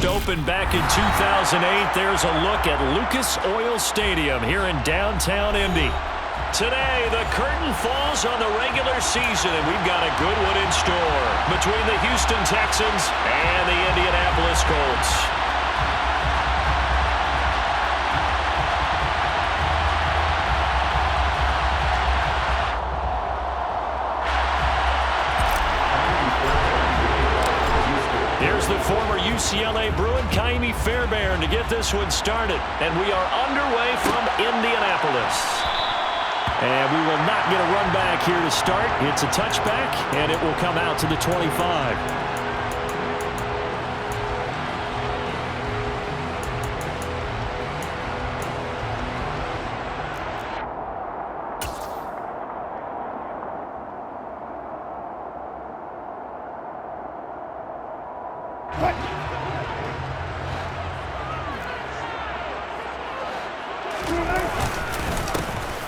first opened back in 2008. There's a look at Lucas Oil Stadium here in downtown Indy. Today, the curtain falls on the regular season, and we've got a good one in store between the Houston Texans and the Indianapolis Colts. Here's the former UCLA Bruin, Kaimi Fairbairn, to get this one started. And we are underway from Indianapolis. And we will not get a run back here to start. It's a touchback, and it will come out to the 25.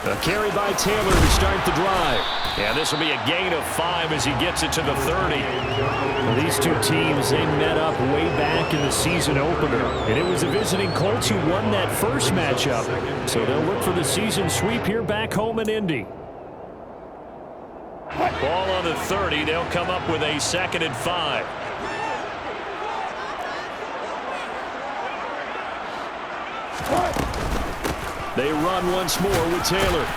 A carry by Taylor to start the drive. And this will be a gain of 5 as he gets it to the 30. Well, these two teams, they met up way back in the season opener. And it was the visiting Colts who won that first matchup. So they'll look for the season sweep here back home in Indy. Ball on the 30. They'll come up with a 2nd and 5. They run once more with Taylor.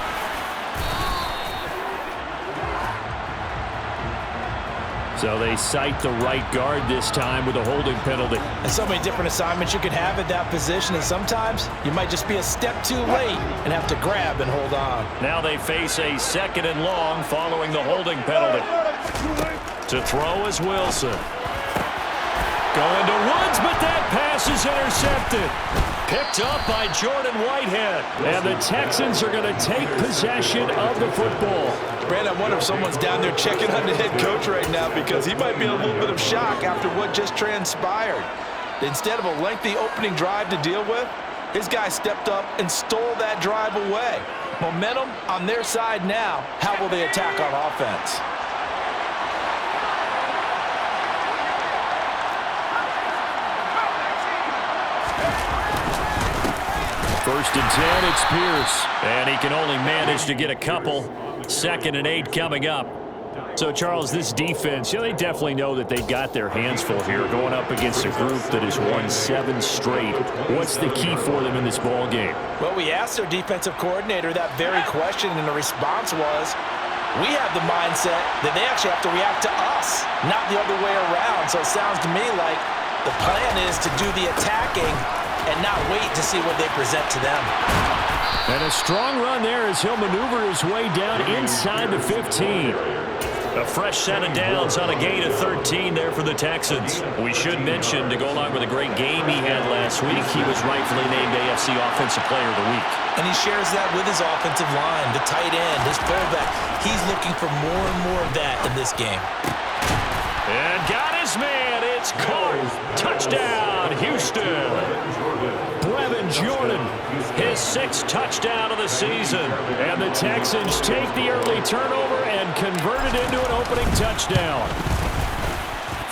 So they cite the right guard this time with a holding penalty. And so many different assignments you can have at that position, and sometimes you might just be a step too late and have to grab and hold on. Now they face a 2nd and long following the holding penalty. To throw is Wilson. Going to Woods, but that pass is intercepted. Picked up by Jordan Whitehead. And the Texans are going to take possession of the football. Brand, I wonder if someone's down there checking on the head coach right now, because he might be in a little bit of shock after what just transpired. Instead of a lengthy opening drive to deal with, his guy stepped up and stole that drive away. Momentum on their side now. How will they attack on offense? First and 10, it's Pierce. And he can only manage to get a couple. 2nd and 8 coming up. So, Charles, this defense, they definitely know that they've got their hands full here going up against a group that has won 7 straight. What's the key for them in this ball game? Well, we asked their defensive coordinator that very question, and the response was, we have the mindset that they actually have to react to us, not the other way around. So it sounds to me like the plan is to do the attacking and not wait to see what they present to them. And a strong run there as he'll maneuver his way down inside the 15. A fresh set of downs on a gain of 13 there for the Texans. We should mention, to go along with a great game he had last week, he was rightfully named AFC Offensive Player of the Week. And he shares that with his offensive line, the tight end, his fullback. He's looking for more and more of that in this game. And got his man. It's caught. Touchdown, Houston. Brevin Jordan, his 6th touchdown of the season. And the Texans take the early turnover and convert it into an opening touchdown.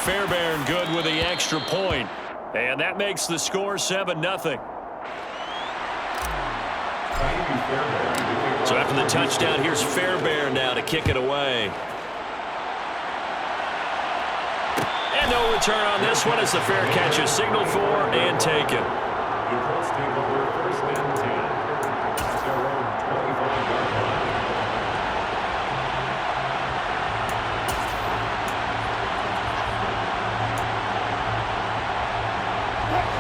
Fairbairn good with the extra point. And that makes the score 7-0. So after the touchdown, here's Fairbairn now to kick it away. And no return on this one as the fair catch is signaled for and taken.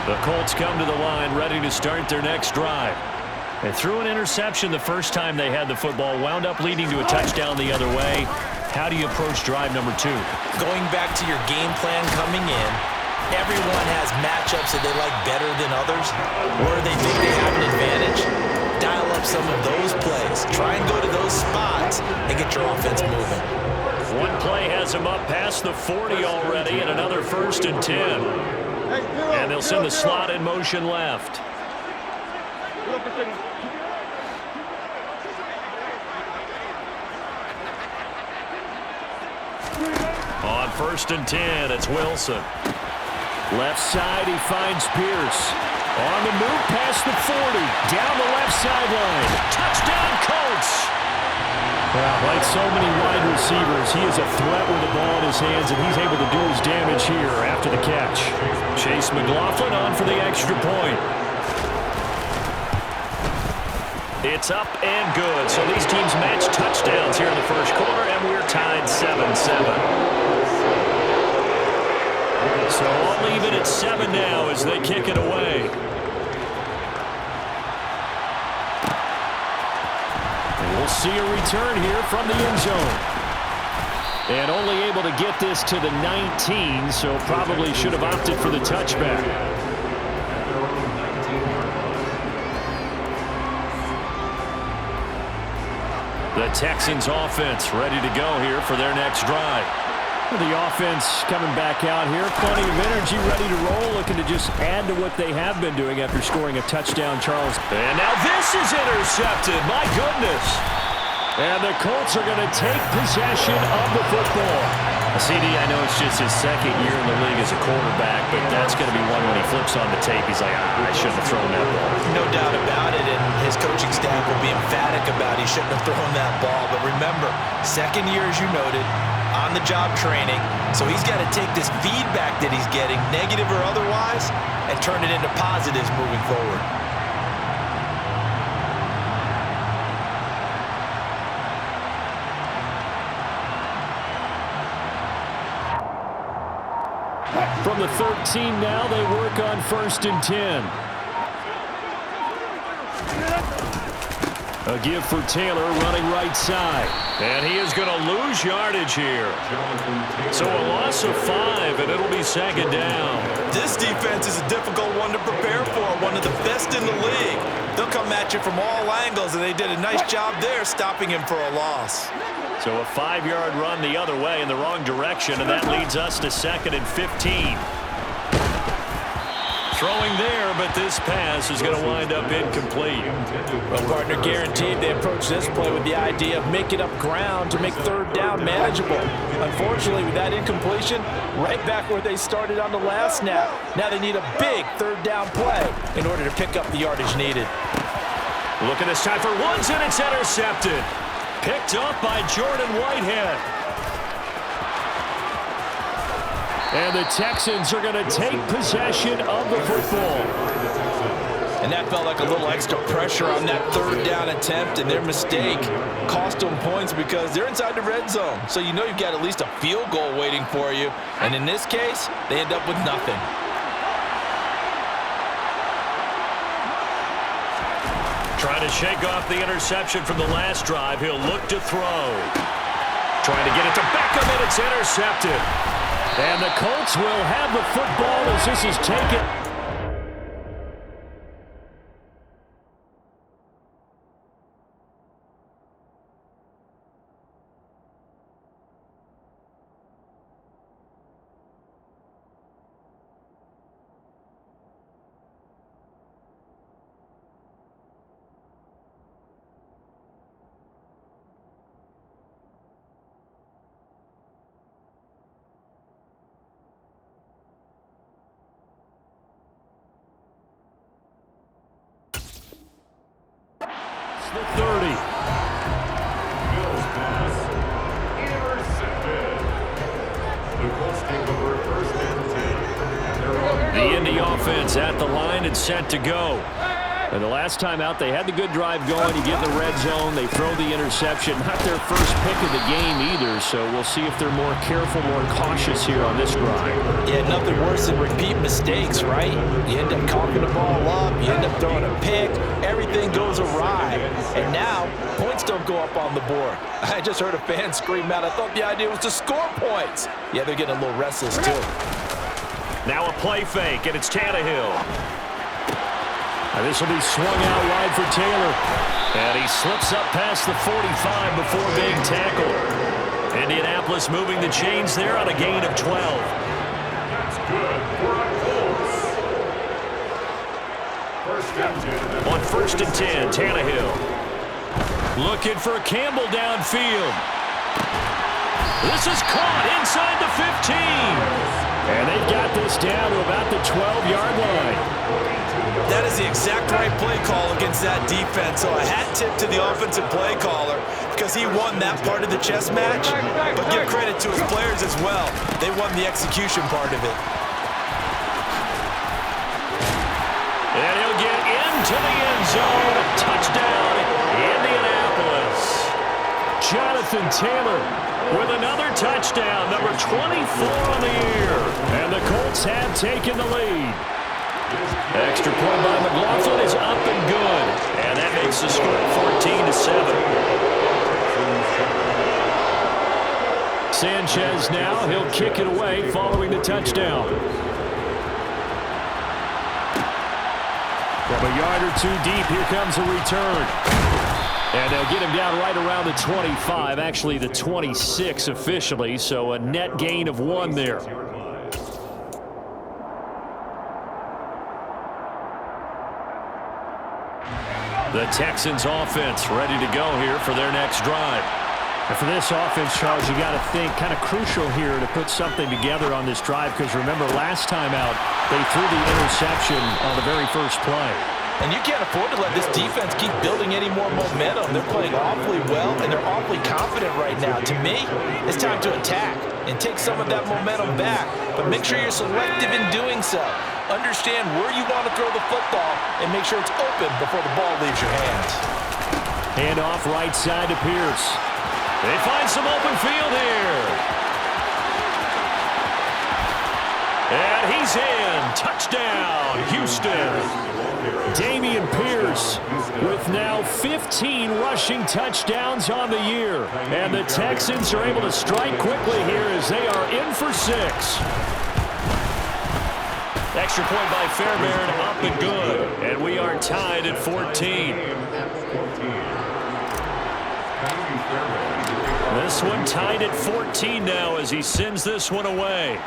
The Colts come to the line ready to start their next drive. They threw an interception the first time they had the football, wound up leading to a touchdown the other way. How do you approach drive number 2? Going back to your game plan coming in, everyone has matchups that they like better than others, where they think they have an advantage. Dial up some of those plays. Try and go to those spots and get your offense moving. One play has them up past the 40 already, and another 1st and 10. And they'll send the slot in motion left. On 1st and 10, it's Wilson. Left side, he finds Pierce. On the move past the 40. Down the left sideline. Touchdown, Colts! Well, like so many wide receivers, he is a threat with the ball in his hands, and he's able to do his damage here after the catch. Chase McLaughlin on for the extra point. It's up and good. So these teams match touchdowns here in the first quarter, and we're tied 7-7. So I'll leave it at 7 now as they kick it away. And we'll see a return here from the end zone. And only able to get this to the 19, so probably should have opted for the touchback. The Texans offense ready to go here for their next drive. The offense coming back out here. Plenty of energy, ready to roll, looking to just add to what they have been doing after scoring a touchdown, Charles. And now this is intercepted. My goodness. And the Colts are going to take possession of the football. CD, I know it's just his second year in the league as a quarterback, but that's going to be one when he flips on the tape. He's like, I shouldn't have thrown that ball. No doubt about it, and his coaching staff will be emphatic about he shouldn't have thrown that ball. But remember, second year, as you noted, on-the-job training, so he's got to take this feedback that he's getting, negative or otherwise, and turn it into positives moving forward. From the 13 now, they work on 1st and 10. A give for Taylor running right side. And he is going to lose yardage here. So a loss of 5, and it'll be 2nd down. This defense is a difficult one to prepare for, one of the best in the league. They'll come at you from all angles, and they did a nice job there stopping him for a loss. So a 5-yard run the other way in the wrong direction, and that leads us to 2nd and 15. Throwing there, but this pass is going to wind up incomplete. Well, partner, guaranteed they approach this play with the idea of making up ground to make 3rd down manageable. Unfortunately, with that incompletion, right back where they started on the last snap. Now they need a big 3rd down play in order to pick up the yardage needed. Looking this time for Woods, and it's intercepted. Picked up by Jordan Whitehead. And the Texans are going to take possession of the football. And that felt like a little extra pressure on that 3rd down attempt, and their mistake cost them points because they're inside the red zone. So you know you've got at least a field goal waiting for you. And in this case, they end up with nothing. Trying to shake off the interception from the last drive. He'll look to throw. Trying to get it to Beckham, and it's intercepted. And the Colts will have the football as this is taken. The 30. The Indy offense at the line and set to go. And the last time out, they had the good drive going. You get in the red zone, they throw the interception. Not their first pick of the game either, so we'll see if they're more careful, more cautious here on this drive. Yeah, nothing worse than repeat mistakes, right? You end up coughing the ball up, you end up throwing a pick, everything goes awry. And now, points don't go up on the board. I just heard a fan scream out, I thought the idea was to score points. Yeah, they're getting a little restless too. Now a play fake, and it's Tannehill. This will be swung out wide for Taylor. And he slips up past the 45 before being tackled. Indianapolis moving the chains there on a gain of 12. That's good for a Colts. On 1st and 10, Tannehill. Looking for Campbell downfield. This is caught inside the 15. And they've got this down to about the the 12-yard line. That is the exact right play call against that defense. So a hat tip to the offensive play caller because he won that part of the chess match. But give credit to his players as well. They won the execution part of it. And he'll get into the end zone. Touchdown, Indianapolis. Jonathan Taylor with another touchdown, number 24 on the year. And the Colts have taken the lead. Extra point by McLaughlin is up and good. And that makes the score 14-7. Sanchez now, he'll kick it away following the touchdown. From a yard or two deep, here comes a return. And they'll get him down right around the 25, actually the 26 officially, so a net gain of 1 there. The Texans offense ready to go here for their next drive. And for this offense, Charles, you got to think kind of crucial here to put something together on this drive because remember last time out they threw the interception on the very first play. And you can't afford to let this defense keep building any more momentum. They're playing awfully well, and they're awfully confident right now. To me, it's time to attack and take some of that momentum back. But make sure you're selective in doing so. Understand where you want to throw the football and make sure it's open before the ball leaves your hands. Hand off right side to Pierce. They find some open field here. And he's in. Touchdown, Houston. Damian Pierce with now 15 rushing touchdowns on the year. And the Texans are able to strike quickly here as they are in for 6. Extra point by Fairbairn, up and good. And we are tied at 14. This one tied at 14 now as he sends this one away.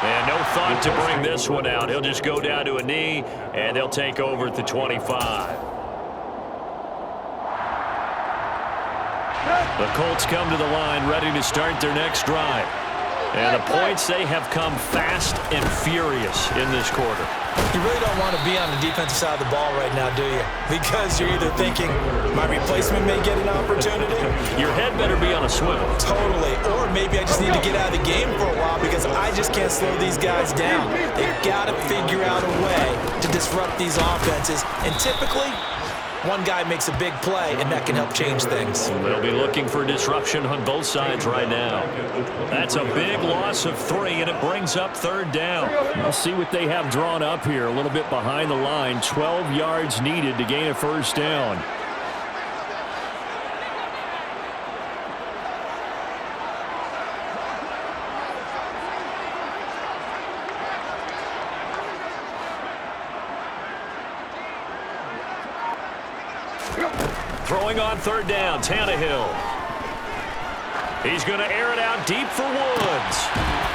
And no thought to bring this one out. He'll just go down to a knee, and they'll take over at the 25. The Colts come to the line ready to start their next drive. And the points, they have come fast and furious in this quarter. You really don't want to be on the defensive side of the ball right now, do you? Because you're either thinking, my replacement may get an opportunity. Your head better be on a swivel. Totally. Or maybe I just need to get out of the game for a while because I just can't slow these guys down. They've got to figure out a way to disrupt these offenses. And typically, one guy makes a big play, and that can help change things. They'll be looking for disruption on both sides right now. That's a big loss of 3, and it brings up 3rd down. We'll see what they have drawn up here. A little bit behind the line. 12 yards needed to gain a 1st down. Throwing on 3rd down, Tannehill. He's going to air it out deep for Woods.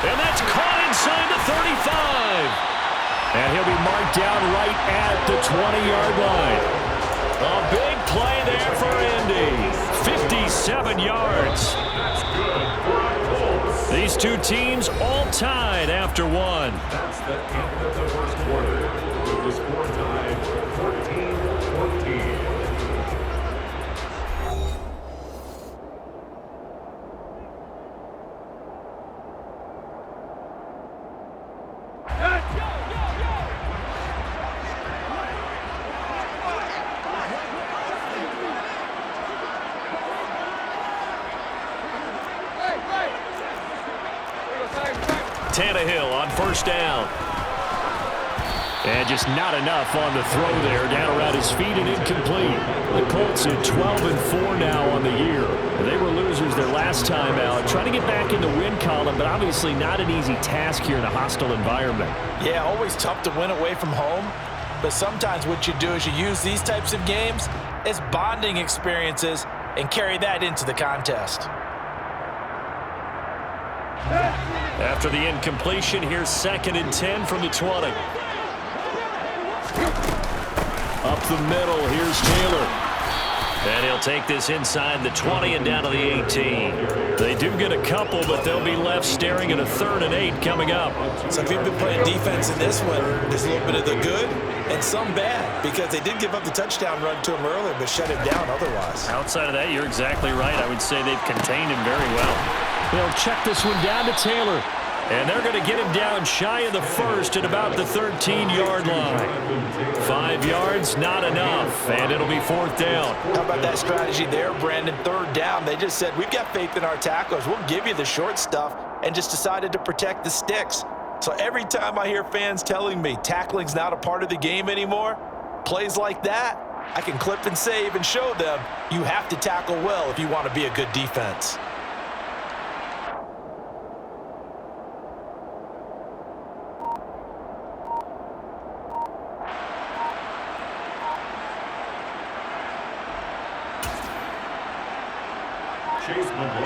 And that's caught inside the 35. And he'll be marked down right at the 20-yard line. A big play there for Indy. 57 yards. These two teams all tied after 1. That's the end of the first quarter. With the score tied 14-14. Tannehill on 1st down. And just not enough on the throw there. Down around his feet and incomplete. The Colts at 12-4 now on the year. They were losers their last time out. Trying to get back in the win column, but obviously not an easy task here in a hostile environment. Yeah, always tough to win away from home. But sometimes what you do is you use these types of games as bonding experiences and carry that into the contest. After the incompletion, here's 2nd and 10 from the 20. Up the middle, here's Taylor. And he'll take this inside the 20 and down to the 18. They do get a couple, but they'll be left staring at a 3rd and 8 coming up. So if you've been playing defense in this one, there's a little bit of the good and some bad, because they did give up the touchdown run to him earlier, but shut him down otherwise. Outside of that, you're exactly right. I would say they've contained him very well. They'll check this one down to Taylor. And they're going to get him down shy of the 1st at about the 13-yard line. 5 yards, not enough, and it'll be 4th down. How about that strategy there, Brandon? 3rd down. They just said, we've got faith in our tacklers. We'll give you the short stuff, and just decided to protect the sticks. So every time I hear fans telling me tackling's not a part of the game anymore, plays like that, I can clip and save and show them you have to tackle well if you want to be a good defense.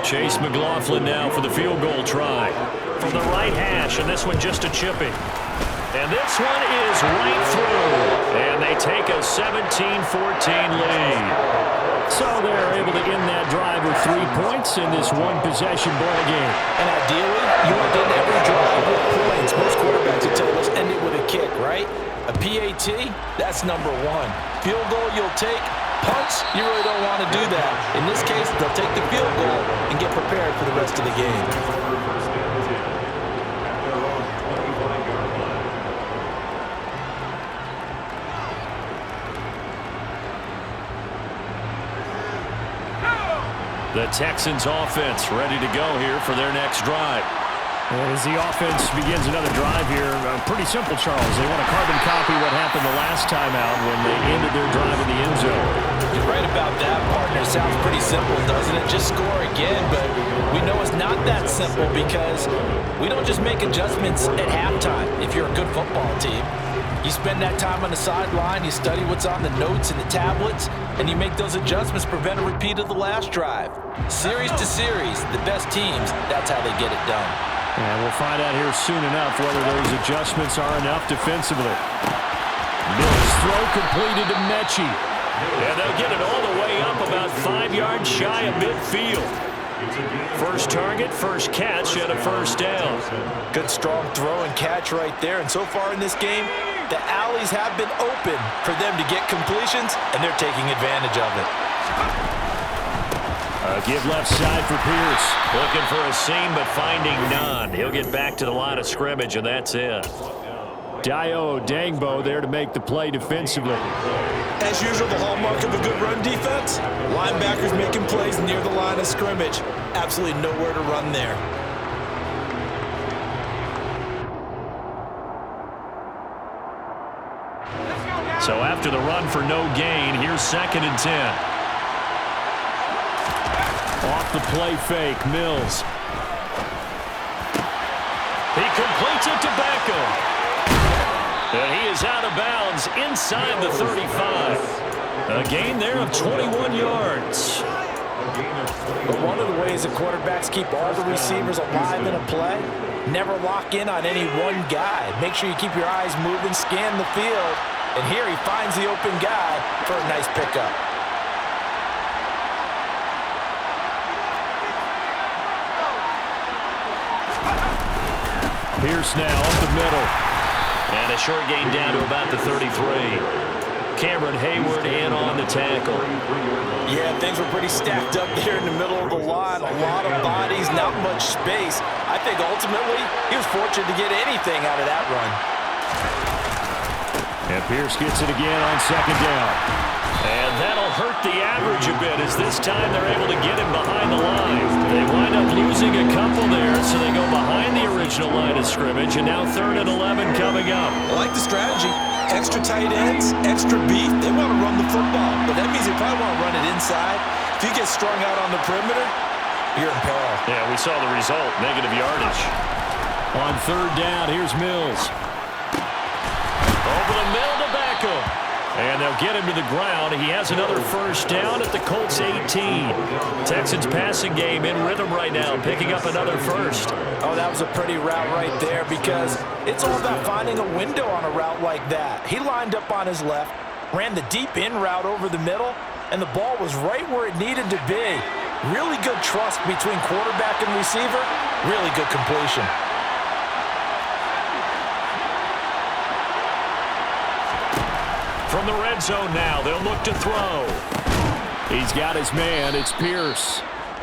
Chase McLaughlin now for the field goal try. From the right hash, and this one just a chipping. And this one is right through. And they take a 17-14 lead. So they're able to end that drive with 3 points in this one-possession ball game. And ideally, you want to end every drive with points. Most quarterbacks will tell us end it with a kick, right? A PAT, that's number 1. Field goal you'll take. Punts, you really don't want to do that. In this case, they'll take the field goal and get prepared for the rest of the game. The Texans offense ready to go here for their next drive. And as the offense begins another drive here, pretty simple, Charles. They want to carbon copy what happened the last time out when they ended their drive in the end zone. You're right about that, partner. Sounds pretty simple, doesn't it? Just score again, but we know it's not that simple because we don't just make adjustments at halftime if you're a good football team. You spend that time on the sideline, you study what's on the notes and the tablets, and you make those adjustments to prevent a repeat of the last drive. Series to series, the best teams, that's how they get it done. And we'll find out here soon enough whether those adjustments are enough defensively. Mills throw completed to Mechie. And they'll get it all the way up about 5 yards shy of midfield. First target, first catch, and a first down. Good strong throw and catch right there. And so far in this game, the alleys have been open for them to get completions, and they're taking advantage of it. A give left side for Pierce. Looking for a seam, but finding none. He'll get back to the line of scrimmage, and that's it. Dio Dangbo there to make the play defensively. As usual, the hallmark of a good run defense, linebackers making plays near the line of scrimmage. Absolutely nowhere to run there. So after the run for no gain, here's 2nd and 10. Off the play fake, Mills. He completes it to Beckham. And he is out of bounds inside the 35. A gain there of 21 yards. But one of the ways the quarterbacks keep all the receivers alive in a play, never lock in on any one guy. Make sure you keep your eyes moving, scan the field. And here he finds the open guy for a nice pickup. Pierce now up the middle. And a short gain down to about the 33. Cameron Hayward in on the tackle. Yeah, things were pretty stacked up there in the middle of the line. A lot of bodies, not much space. I think ultimately he was fortunate to get anything out of that run. And Pierce gets it again on 2nd down. And that'll hurt the average a bit as this time they're able to get him behind the line. They wind up losing a couple there, so they go behind the original line of scrimmage, and now 3rd and 11 coming up. I like the strategy. Extra tight ends, extra beef. They want to run the football, but that means they probably want to run it inside. If you get strung out on the perimeter, you're in peril. Yeah, we saw the result, negative yardage. On 3rd down, here's Mills. Over the middle to Beckham. And they'll get him to the ground. He has another first down at the Colts 18. Texans passing game in rhythm right now, picking up another first. Oh, that was a pretty route right there because it's all about finding a window on a route like that. He lined up on his left, ran the deep in route over the middle, and the ball was right where it needed to be. Really good trust between quarterback and receiver. Really good completion. From the red zone now, they'll look to throw. He's got his man. It's Pierce.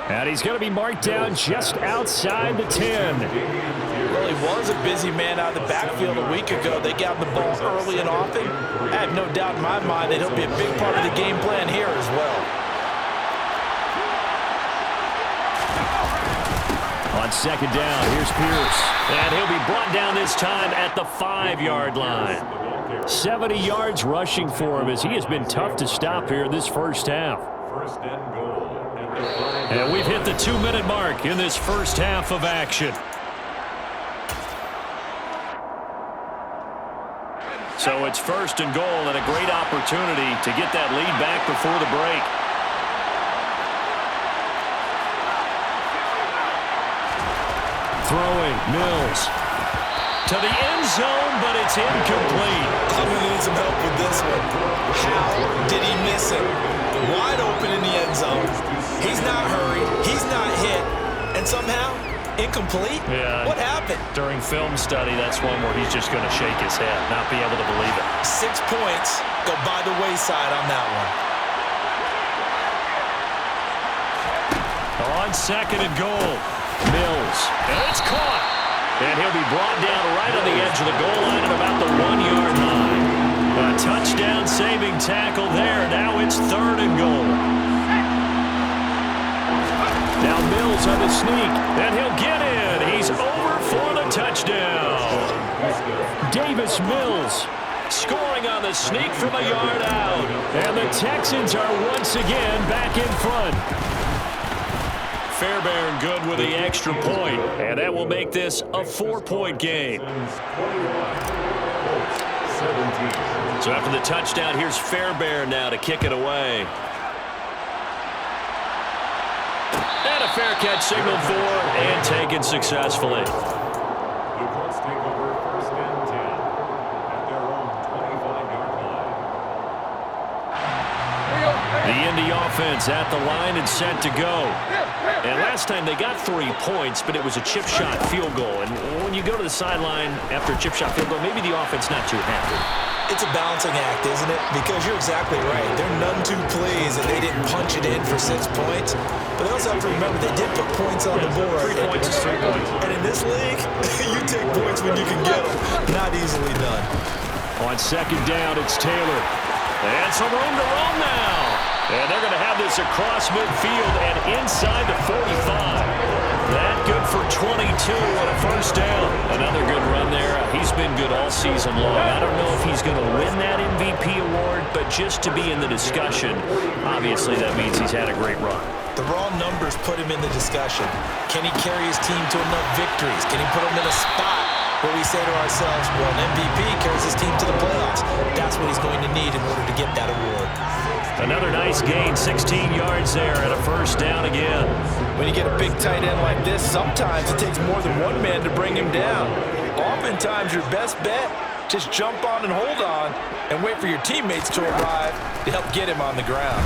And he's going to be marked down just outside the 10. Well, he was a busy man out of the backfield a week ago. They got the ball early and often. I have no doubt in my mind that he'll be a big part of the game plan here as well. On second down, here's Pierce. And he'll be brought down this time at the 5-yard line. 70 yards rushing for him as he has been tough to stop here this first half. First and goal. And we've hit the 2-minute mark in this first half of action. So it's first and goal and a great opportunity to get that lead back before the break. Throwing, Mills. To the end zone, but it's incomplete. I'm going to need some help with this one. How did he miss it? Wide open in the end zone. He's not hurried. He's not hit. And somehow, incomplete? Yeah. What happened? During film study, that's one where he's just going to shake his head, not be able to believe it. 6 points go by the wayside on that one. On second and goal, Mills. And it's caught. And he'll be brought down right on the edge of the goal line at about the 1-yard line. A touchdown-saving tackle there. Now it's third and goal. Now Mills on the sneak, and he'll get in. He's over for the touchdown. Davis Mills scoring on the sneak from a yard out. And the Texans are once again back in front. Fairbairn good with the extra point, and that will make this a 4-point game. So after the touchdown, here's Fairbairn now to kick it away. And a fair catch signaled for and taken successfully. The Colts take over first and 10 at their own 25-yard line. The Indy offense at the line and set to go. And last time they got 3 points, but it was a chip shot field goal. And when you go to the sideline after a chip shot field goal, maybe the offense not too happy. It's a balancing act, isn't it? Because you're exactly right. They're none too pleased that they didn't punch it in for 6 points. But they also have to remember they did put points on the board. 3 points is 3 points. And in this league, you take points when you can get them. Not easily done. On second down, it's Taylor. And some room to roam now. And they're going to have this across midfield and inside the 45. That good for 22 and a first down. Another good run there. He's been good all season long. I don't know if he's going to win that MVP award, but just to be in the discussion, obviously that means he's had a great run. The raw numbers put him in the discussion. Can he carry his team to enough victories? Can he put them in a spot where we say to ourselves, well, an MVP carries his team to the playoffs. That's what he's going to need in order to get that award. Another nice gain, 16 yards there and a first down again. When you get a big tight end like this, sometimes it takes more than one man to bring him down. Oftentimes, your best bet, just jump on and hold on and wait for your teammates to arrive to help get him on the ground.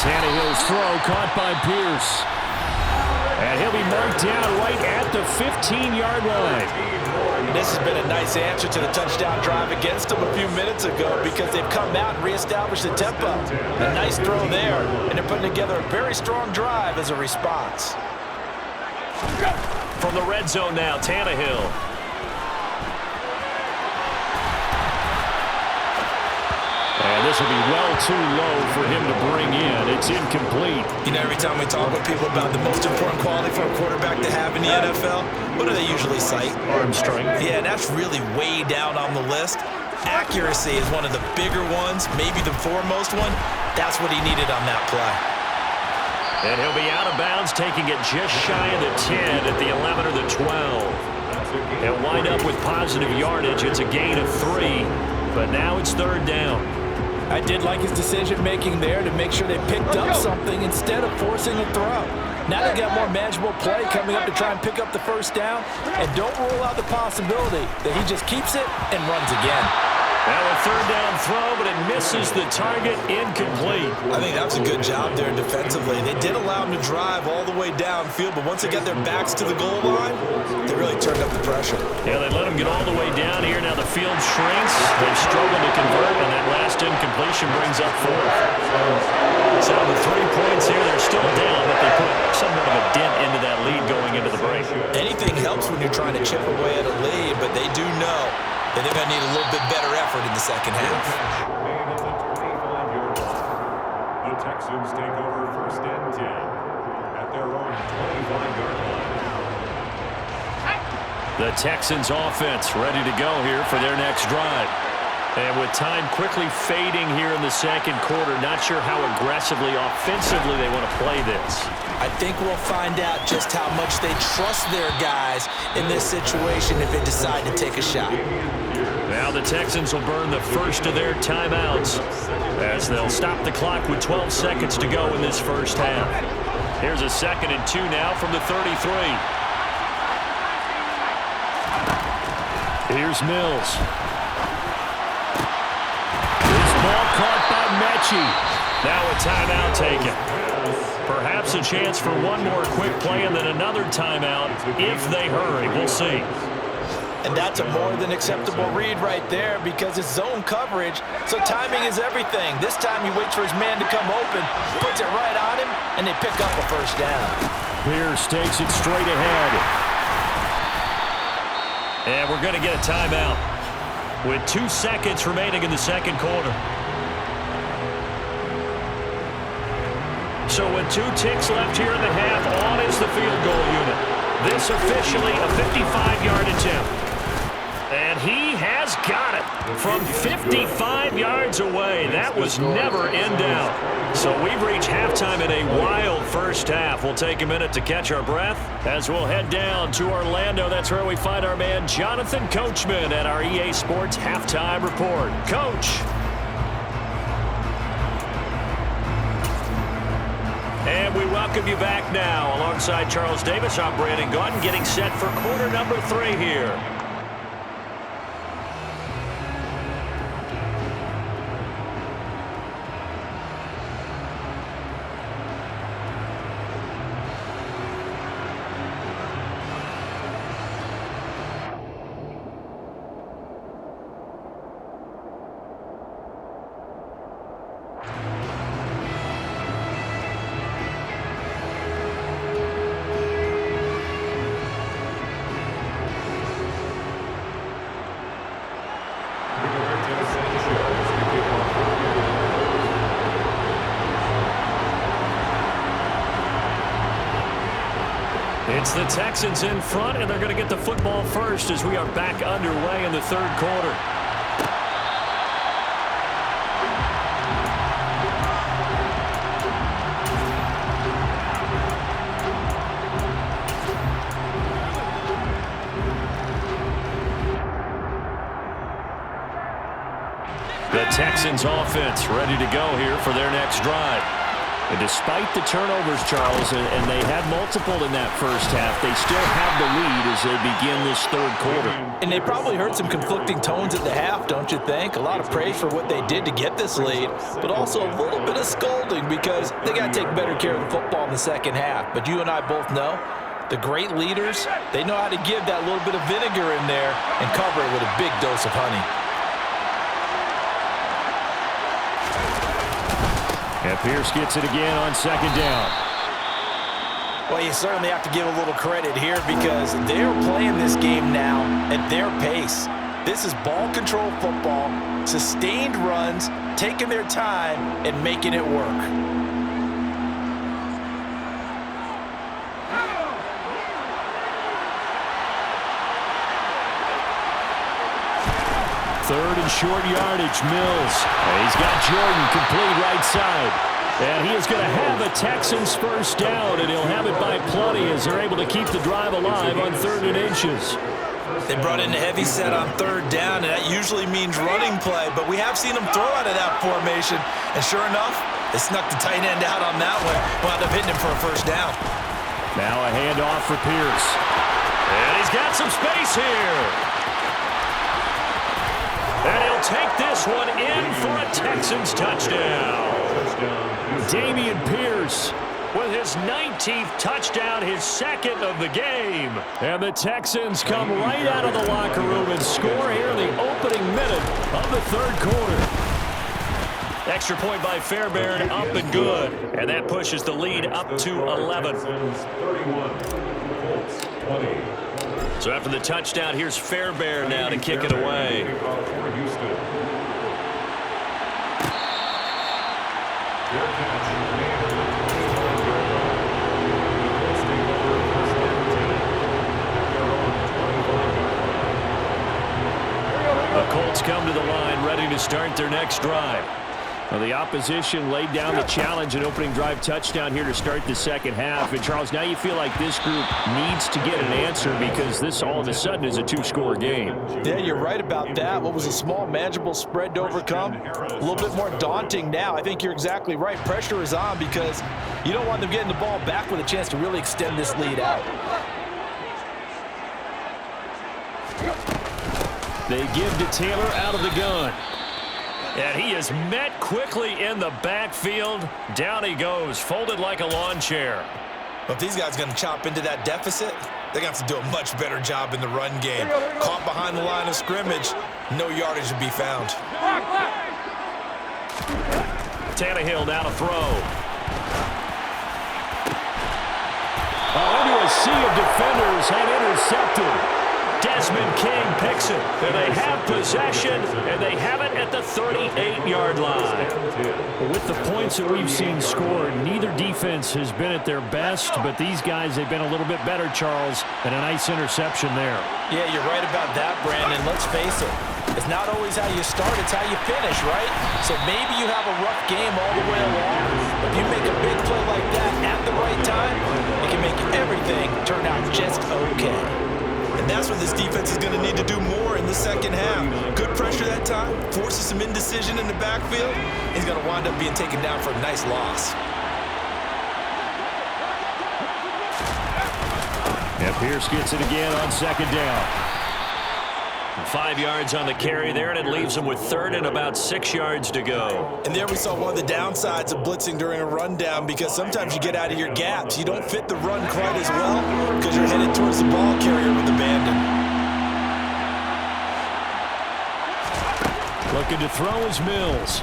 Tannehill's throw caught by Pierce. And he'll be marked down right at the 15-yard line. This has been a nice answer to the touchdown drive against them a few minutes ago because they've come out and reestablished the tempo. A nice throw there, and they're putting together a very strong drive as a response. From the red zone now, Tannehill. And this will be well too low for him to bring in. It's incomplete. You know, every time we talk with people about the most important quality for a quarterback to have in the NFL, what do they usually cite? Arm strength. Yeah, and that's really way down on the list. Accuracy is one of the bigger ones, maybe the foremost one. That's what he needed on that play. And he'll be out of bounds, taking it just shy of the 10 at the 11 or the 12. He'll wind up with positive yardage. It's a gain of 3, but now it's third down. I did like his decision-making there to make sure they picked up something instead of forcing a throw. Now they've got more manageable play coming up to try and pick up the first down, and don't rule out the possibility that he just keeps it and runs again. Now a third down throw, but it misses the target, incomplete. I think that's a good job there defensively. They did allow them to drive all the way downfield, but once they got their backs to the goal line, they really turned up the pressure. Yeah, they let them get all the way down here. Now the field shrinks. They've struggled to convert, and that last incompletion brings up fourth. So the 3 points here, they're still down, but they put somewhat of a dent into that lead going into the break. Anything helps when you're trying to chip away at a lead, but they do know that they're going to need a little bit better effort in the second half. And at the 25-yard line, the Texans take over first and 10 at their own 25-yard line. The Texans offense ready to go here for their next drive. And with time quickly fading here in the second quarter, not sure how aggressively, offensively they want to play this. I think we'll find out just how much they trust their guys in this situation if they decide to take a shot. Now the Texans will burn the first of their timeouts as they'll stop the clock with 12 seconds to go in this first half. Here's a 2nd and 2 now from the 33. Here's Mills. Ball caught by Mechie. Now a timeout taken. Perhaps a chance for one more quick play and then another timeout if they hurry. We'll see. And that's a more than acceptable read right there because it's zone coverage, so timing is everything. This time he waits for his man to come open, puts it right on him, and they pick up a first down. Pierce takes it straight ahead. And we're going to get a timeout with 2 seconds remaining in the second quarter. So with 2 ticks left here in the half, on is the field goal unit. This officially a 55-yard attempt. And he has got it from 55 yards away. That was never in doubt. So we've reached halftime in a wild first half. We'll take a minute to catch our breath as we'll head down to Orlando. That's where we find our man Jonathan Coachman at our EA Sports Halftime Report. Coach. And we welcome you back now. Alongside Charles Davis, I'm Brandon Gaudin, getting set for quarter number 3 here. It's the Texans in front, and they're going to get the football first as we are back underway in the third quarter. The Texans offense ready to go here for their next drive. And despite the turnovers, Charles, and they had multiple in that first half, they still have the lead as they begin this third quarter. And they probably heard some conflicting tones at the half, don't you think? A lot of praise for what they did to get this lead, but also a little bit of scolding because they got to take better care of the football in the second half. But you and I both know the great leaders, they know how to give that little bit of vinegar in there and cover it with a big dose of honey. And Pierce gets it again on second down. Well, you certainly have to give a little credit here because they're playing this game now at their pace. This is ball control football, sustained runs, taking their time and making it work. Third and short yardage, Mills. And he's got Jordan complete right side. And he is going to have a Texans first down, and he'll have it by plenty as they're able to keep the drive alive on 3rd and inches. They brought in a heavy set on 3rd down, and that usually means running play, but we have seen them throw out of that formation. And sure enough, they snuck the tight end out on that one, wound up hitting him for a first down. Now a handoff for Pierce. And he's got some space here. And he'll take this one in for a Texans touchdown. Dameon Pierce with his 19th touchdown, his second of the game. And the Texans come right out of the locker room and score here in the opening minute of the third quarter. Extra point by Fairbairn, up and good. And that pushes the lead up to 11. So after the touchdown, here's Fairbairn now to kick it away. The Colts come to the line, ready to start their next drive. Well, the opposition laid down the challenge, an opening drive touchdown here to start the second half. And, Charles, now you feel like this group needs to get an answer because this all of a sudden is a two-score game. Yeah, you're right about that. What was a small, manageable spread to overcome? A little bit more daunting now. I think you're exactly right. Pressure is on because you don't want them getting the ball back with a chance to really extend this lead out. They give to Taylor out of the gun. And he is met quickly in the backfield. Down he goes, folded like a lawn chair. But if these guys are going to chop into that deficit, they're going to have to do a much better job in the run game. Caught behind the line of scrimmage, no yardage to be found. Tannehill now to throw. Into a sea of defenders and intercepted. Desmond King picks it, and they have possession, and they have it at the 38-yard line. With the points that we've seen scored, neither defense has been at their best, but these guys, they've been a little bit better, Charles, and a nice interception there. Yeah, you're right about that, Brandon. Let's face it. It's not always how you start, it's how you finish, right? So maybe you have a rough game all the way along, but if you make a big play like that at the right time, it can make everything turn out just okay. And that's what this defense is going to need to do more in the second half. Good pressure that time, forces some indecision in the backfield. He's going to wind up being taken down for a nice loss. And Pierce gets it again on second down. 5 yards on the carry there, and it leaves him with third and about 6 yards to go. And there we saw one of the downsides of blitzing during a rundown, because sometimes you get out of your gaps. You don't fit the run quite as well because you're headed towards the ball carrier with abandon. Looking to throw is Mills.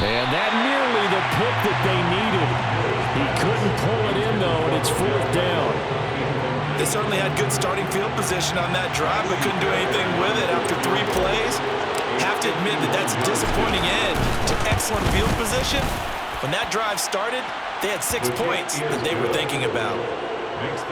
And that nearly the pick that they needed. He couldn't pull it in, though, and it's fourth down. They certainly had good starting field position on that drive, but couldn't do anything with it after 3 plays. Have to admit that that's a disappointing end to excellent field position. When that drive started, they had 6 points that they were thinking about.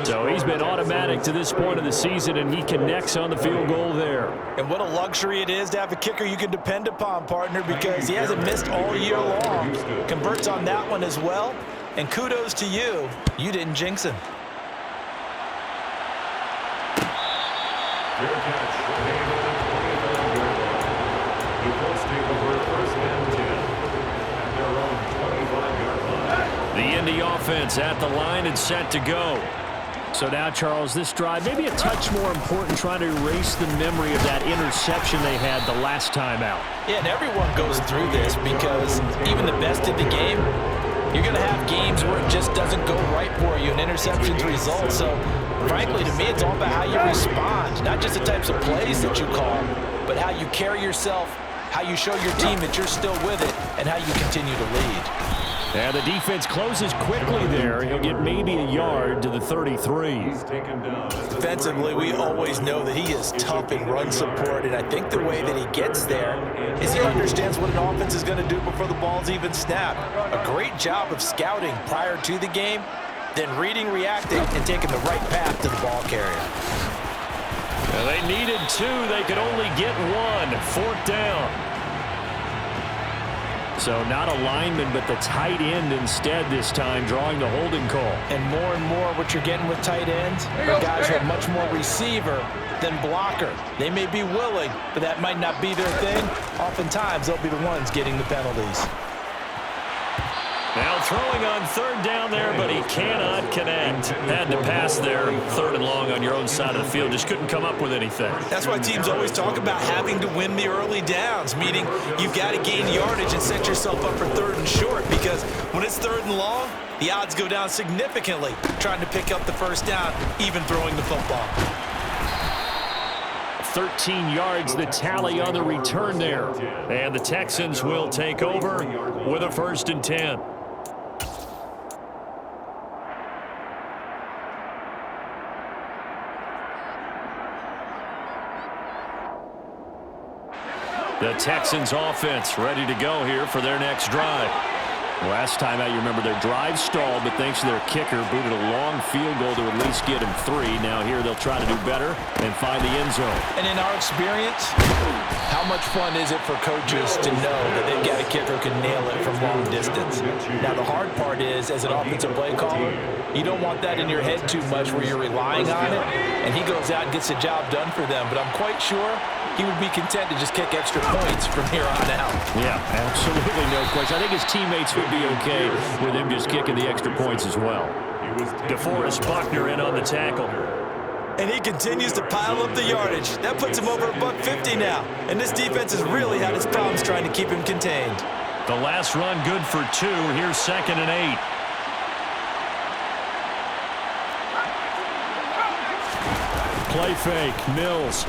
So he's been automatic to this point of the season, and he connects on the field goal there. And what a luxury it is to have a kicker you can depend upon, partner, because he hasn't missed all year long. Converts on that one as well. And kudos to you. You didn't jinx him. Fair catch. The Colts take over first and 10 at their own 25-yard line. The Indy offense at the line and set to go. So now, Charles, this drive maybe a touch more important, trying to erase the memory of that interception they had the last time out. Yeah, and everyone goes through this because even the best in the game, you're going to have games where it just doesn't go right for you, and interceptions result. So, frankly, to me, it's all about how you respond, not just the types of plays that you call, but how you carry yourself, how you show your team that you're still with it, and how you continue to lead. And the defense closes quickly there. He'll get maybe a yard to the 33. Defensively, we always know that he is tough in run support, and I think the way that he gets there is he understands what an offense is going to do before the ball's even snapped. A great job of scouting prior to the game, then reading, reacting, and taking the right path to the ball carrier. And they needed 2. They could only get 1. Fourth down. So not a lineman, but the tight end instead this time, drawing the holding call. And more what you're getting with tight ends are guys who are much more receiver than blocker. They may be willing, but that might not be their thing. Oftentimes, they'll be the ones getting the penalties. Now throwing on third down there, but he cannot connect. Had to pass there, third and long on your own side of the field. Just couldn't come up with anything. That's why teams always talk about having to win the early downs, meaning you've got to gain yardage and set yourself up for third and short, because when it's third and long, the odds go down significantly trying to pick up the first down, even throwing the football. 13 yards, the tally on the return there. And the Texans will take over with a 1st and 10. The Texans offense ready to go here for their next drive. Last time out, you remember their drive stalled, but thanks to their kicker, booted a long field goal to at least get him 3. Now here they'll try to do better and find the end zone. And in our experience, how much fun is it for coaches to know that they've got a kicker who can nail it from long distance? Now the hard part is, as an offensive play caller, you don't want that in your head too much where you're relying on it, and he goes out and gets the job done for them. But I'm quite sure he would be content to just kick extra points from here on out. Yeah, absolutely no question. I think his teammates would be okay with him just kicking the extra points as well. DeForest Buckner in on the tackle. And he continues to pile up the yardage. That puts him over $150 now. And this defense has really had its problems trying to keep him contained. The last run good for 2. Here's 2nd and 8. Play fake, Mills.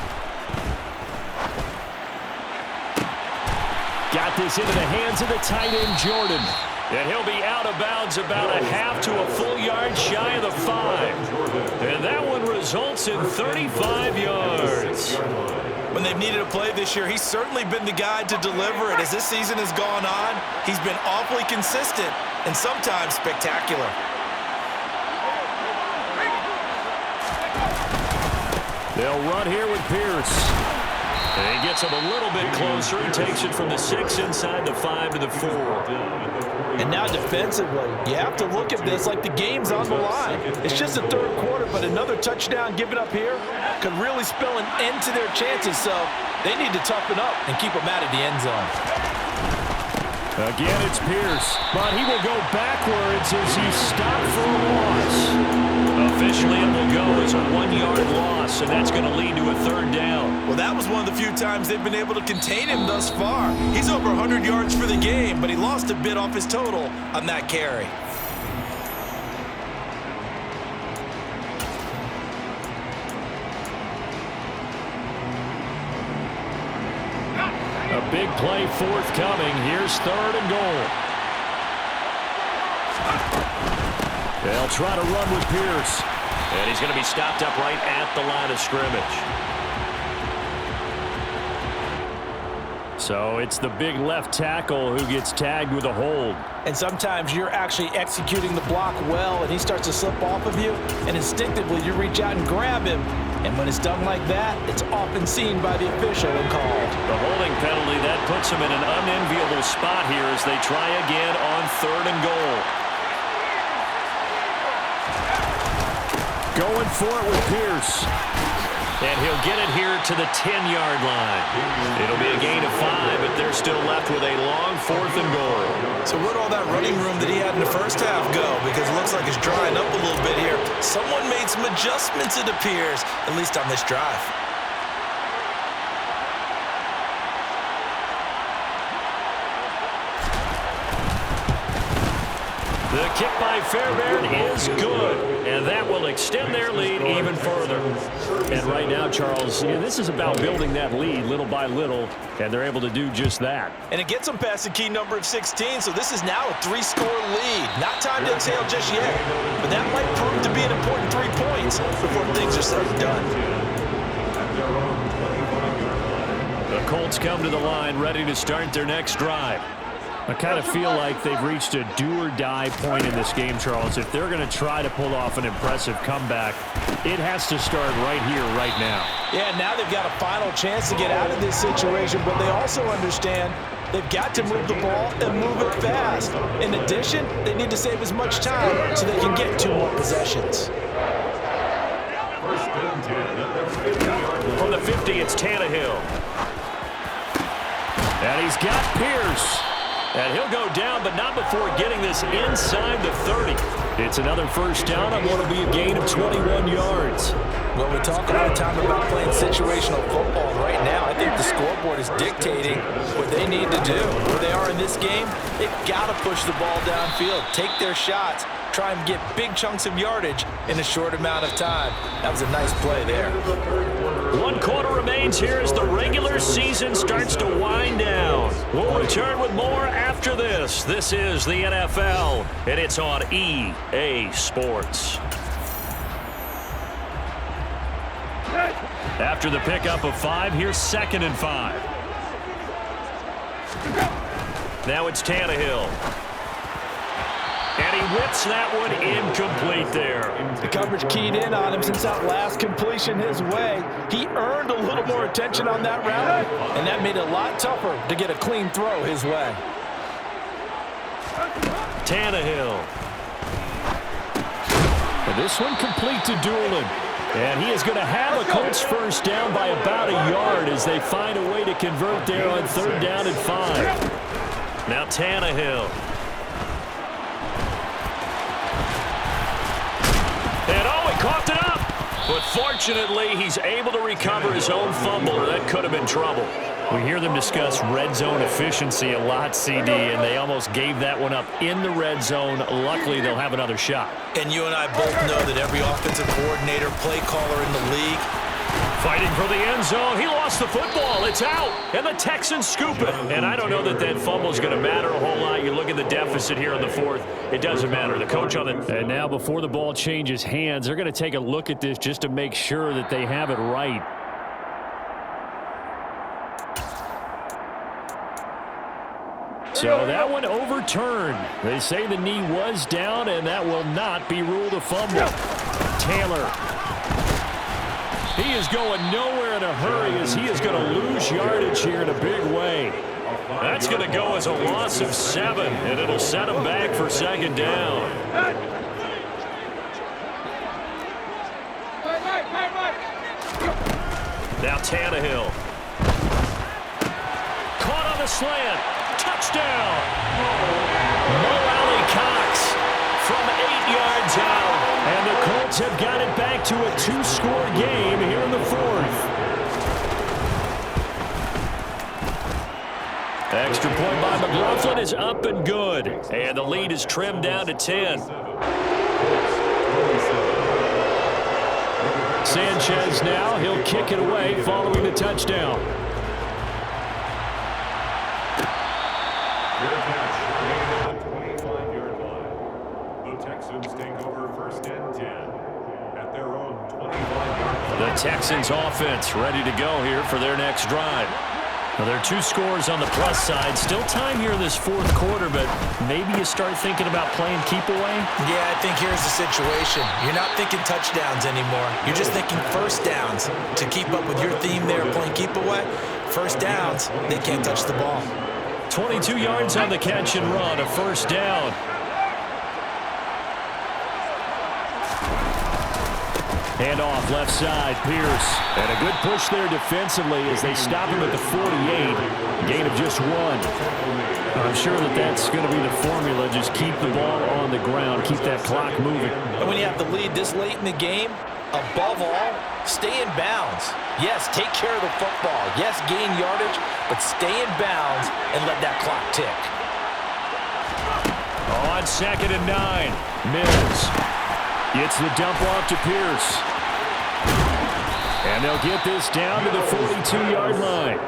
Got this into the hands of the tight end, Jordan. And he'll be out of bounds about a half to a full yard shy of the 5. And that one results in 35 yards. When they've needed a play this year, he's certainly been the guy to deliver it. As this season has gone on, he's been awfully consistent and sometimes spectacular. They'll run here with Pierce. And he gets him a little bit closer. He takes it from the 6 inside the 5 to the 4. And now defensively, you have to look at this like the game's on the line. It's just the third quarter, but another touchdown given up here could really spell an end to their chances. So they need to toughen up and keep them out of the end zone. Again, it's Pierce, but he will go backwards as he's stopped for a loss. Officially, it will go as a 1-yard loss, and that's going to lead to a 3rd down. Well, that was one of the few times they've been able to contain him thus far. He's over 100 yards for the game, but he lost a bit off his total on that carry. A big play forthcoming. Here's 3rd and goal. They'll try to run with Pierce. And he's going to be stopped up right at the line of scrimmage. So it's the big left tackle who gets tagged with a hold. And sometimes you're actually executing the block well, and he starts to slip off of you, and instinctively you reach out and grab him. And when it's done like that, it's often seen by the official and called. The holding penalty, that puts him in an unenviable spot here as they try again on 3rd and goal. Going for it with Pierce. And he'll get it here to the 10-yard line. It'll be a gain of 5, but they're still left with a long 4th and goal. So where'd all that running room that he had in the first half go? Because it looks like it's drying up a little bit here. Someone made some adjustments, it appears, at least on this drive. The kick by Fairbairn is good, and that will extend their lead even further. And right now, Charles, this is about building that lead little by little, and they're able to do just that. And it gets them past the key number of 16, so this is now a 3-score lead. Not time to exhale just yet, but that might prove to be an important 3 points before things are said and done. The Colts come to the line ready to start their next drive. I kind of feel like they've reached a do-or-die point in this game, Charles. If they're going to try to pull off an impressive comeback, it has to start right here, right now. Yeah, now they've got a final chance to get out of this situation, but they also understand they've got to move the ball and move it fast. In addition, they need to save as much time so they can get 2 more possessions. From the 50, it's Tannehill. And he's got Pierce. And he'll go down, but not before getting this inside the 30. It's another first down on what will be a gain of 21 yards. Well, we talk all the time about playing situational football. Right now, I think the scoreboard is dictating what they need to do. Where they are in this game, they've got to push the ball downfield, take their shots, try and get big chunks of yardage in a short amount of time. That was a nice play there. 1 quarter remains here as the regular season starts to wind down. We'll return with more after this. This is the NFL, and it's on EA Sports. After the pickup of 5, here's 2nd and 5. Now it's Tannehill. And he whips that one incomplete there. The coverage keyed in on him since that last completion his way. He earned a little more attention on that route, and that made it a lot tougher to get a clean throw his way. Tannehill. And this one complete to Doolin. And he is going to have a Colts first down by about a yard as they find a way to convert there on 3rd down and 5. Now Tannehill. And oh, he coughed it up. But fortunately, he's able to recover his own fumble, or that could have been trouble. We hear them discuss red zone efficiency a lot, CD, and they almost gave that one up in the red zone. Luckily, they'll have another shot. And you and I both know that every offensive coordinator, play caller in the league, fighting for the end zone. He lost the football. It's out. And the Texans scoop it. And I don't know that that fumble is going to matter a whole lot. You look at the deficit here in the 4th. It doesn't matter. The coach on it. And now before the ball changes hands, they're going to take a look at this just to make sure that they have it right. So that one overturned. They say the knee was down, and that will not be ruled a fumble. Taylor. He is going nowhere in a hurry as he is going to lose yardage here in a big way. That's going to go as a loss of 7, and it'll set him back for 2nd down. Now Tannehill. Caught on the slant. Touchdown. Mo Alley Cox from 8 yards out. And the Colts have got it back to a 2-score game here in the 4th. Extra point by McLaughlin is up and good. And the lead is trimmed down to 10. Sanchez now, he'll kick it away following the touchdown. Good catch. On the 25-yard line. The Texans take over 1st and 10 at their own 25-yard line. The Texans offense ready to go here for their next drive. Well, there are 2 scores on the plus side. Still time here in this 4th quarter, but maybe you start thinking about playing keep away? Yeah, I think here's the situation. You're not thinking touchdowns anymore. You're just thinking first downs. To keep up with your theme there, playing keep away, first downs, they can't touch the ball. 22 yards on the catch and run, a first down. Hand off left side, Pierce. And a good push there defensively as they stop him at the 48. Gain of just 1. I'm sure that that's going to be the formula. Just keep the ball on the ground. Keep that clock moving. And when you have the lead this late in the game, above all, stay in bounds. Yes, take care of the football. Yes, gain yardage, but stay in bounds and let that clock tick. On 2nd and 9, Mills gets the dump off to Pierce. And they'll get this down to the 42-yard line.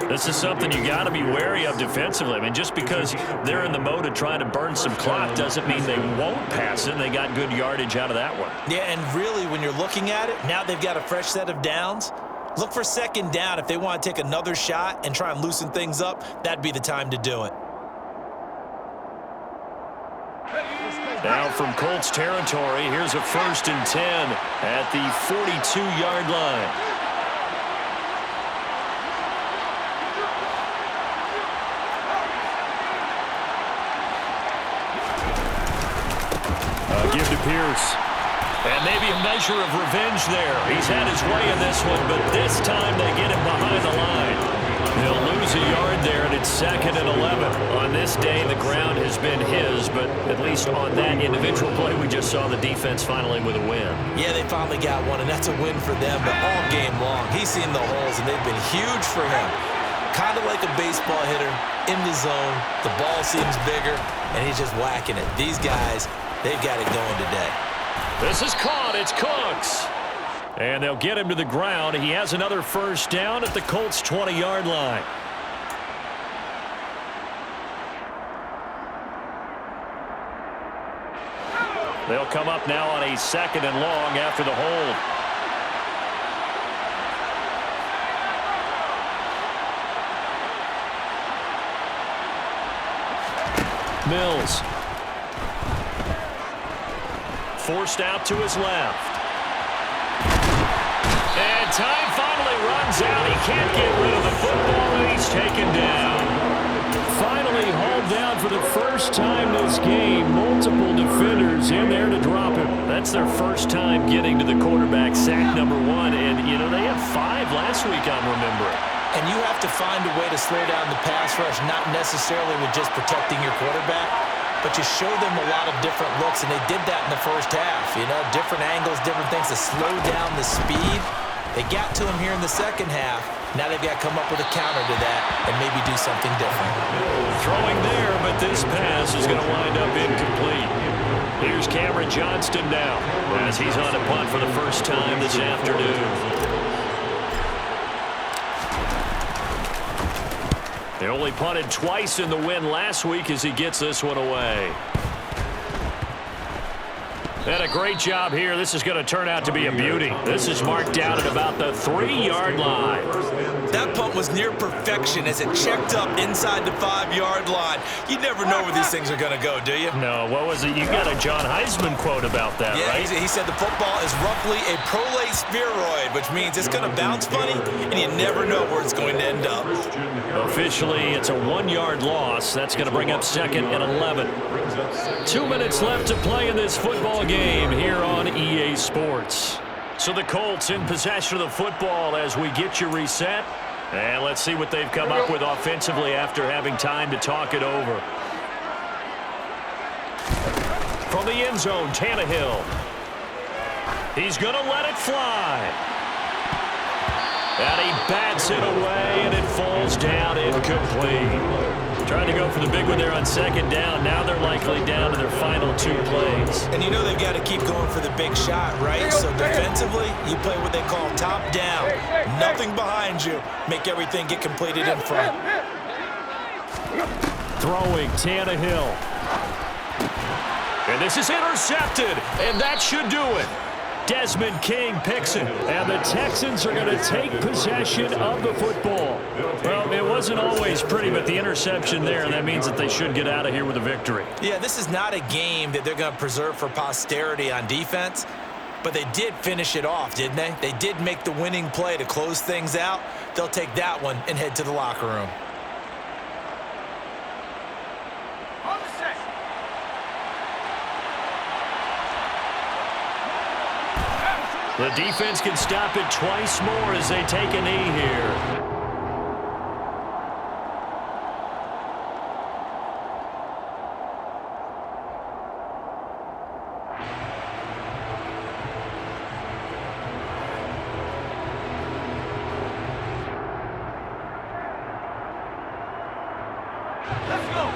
This is something you got to be wary of defensively. I mean, just because they're in the mode of trying to burn some clock doesn't mean they won't pass it. They got good yardage out of that one. Yeah, and really, when you're looking at it, now they've got a fresh set of downs. Look for 2nd down. If they want to take another shot and try and loosen things up, that'd be the time to do it. Now from Colts territory, here's a 1st and 10 at the 42-yard line. Give to Pierce. And maybe a measure of revenge there. He's had his way in this one, but this time they get him behind the line. He'll lose a yard there, and it's 2nd and 11. On this day, the ground has been his, but at least on that individual play, we just saw the defense finally with a win. Yeah, they finally got one, and that's a win for them. But all game long, he's seen the holes, and they've been huge for him. Kind of like a baseball hitter in the zone. The ball seems bigger, and he's just whacking it. These guys, they've got it going today. This is caught. It's Cooks. And they'll get him to the ground. He has another first down at the Colts' 20-yard line. They'll come up now on a 2nd and long after the hold. Mills. Forced out to his left. And time finally runs out. He can't get rid of the football, and he's taken down. Finally hauled down for the first time this game. Multiple defenders in there to drop him. That's their first time getting to the quarterback, sack number 1. And, you know, they had 5 last week, I'm remembering. And you have to find a way to slow down the pass rush, not necessarily with just protecting your quarterback, but you show them a lot of different looks, and they did that in the first half. You know, different angles, different things to slow down the speed. They got to him here in the second half. Now they've got to come up with a counter to that and maybe do something different. Throwing there, but this pass is going to wind up incomplete. Here's Cameron Johnston now as he's on a punt for the first time this afternoon. They only punted twice in the win last week as he gets this one away. And a great job here. This is going to turn out to be a beauty. This is marked down at about the 3-yard line. That punt was near perfection as it checked up inside the 5-yard line. You never know where these things are going to go, do you? No, what was it? You got a John Heisman quote about that, right? Yeah, he said the football is roughly a prolate spheroid, which means it's going to bounce funny, and you never know where it's going to end up. Officially, it's a 1-yard loss. That's going to bring up 2nd and 11. 2 minutes left to play in this football game here on EA Sports. So the Colts in possession of the football as we get you reset. And let's see what they've come up with offensively after having time to talk it over. From the end zone, Tannehill. He's going to let it fly. And he bats it away, and it falls down incomplete. Trying to go for the big one there on 2nd down. Now they're likely down to their final 2 plays. And you know they've got to keep going for the big shot, right? So defensively, you play what they call top down. Nothing behind you. Make everything get completed in front. Throwing Tannehill. And this is intercepted, and that should do it. Desmond King picks it, and the Texans are going to take possession of the football. Well, it wasn't always pretty, but the interception there, that means that they should get out of here with a victory. Yeah, this is not a game that they're going to preserve for posterity on defense, but they did finish it off, didn't they? They did make the winning play to close things out. They'll take that one and head to the locker room. The defense can stop it twice more as they take a knee here. Let's go.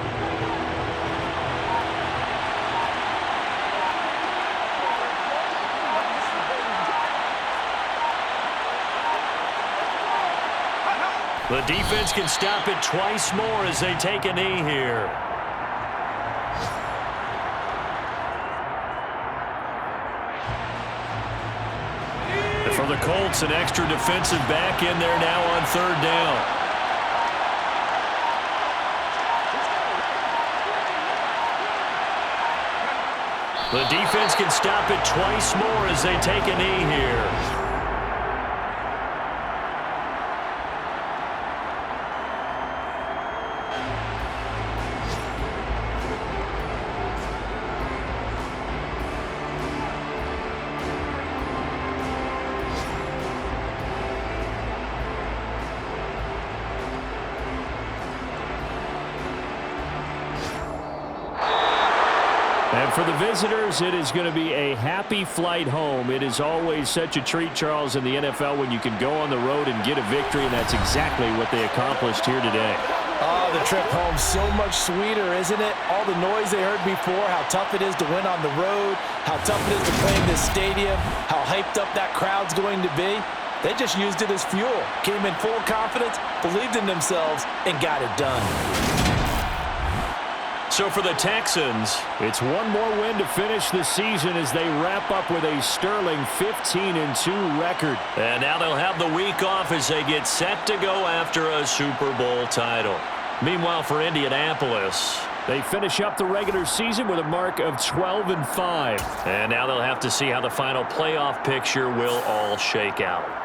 The defense can stop it twice more as they take a knee here. And for the Colts, an extra defensive back in there now on 3rd down. The defense can stop it twice more as they take a knee here. And for the visitors, it is going to be a happy flight home. It is always such a treat, Charles, in the NFL when you can go on the road and get a victory, and that's exactly what they accomplished here today. Oh, the trip home so much sweeter, isn't it? All the noise they heard before, how tough it is to win on the road, how tough it is to play in this stadium, how hyped up that crowd's going to be. They just used it as fuel, came in full confidence, believed in themselves, and got it done. So for the Texans, it's one more win to finish the season as they wrap up with a sterling 15-2 record. and now they'll have the week off as they get set to go after a Super Bowl title. Meanwhile, for Indianapolis, They finish up the regular season with a mark of 12-5. and now they'll have to see how the final playoff picture will all shake out.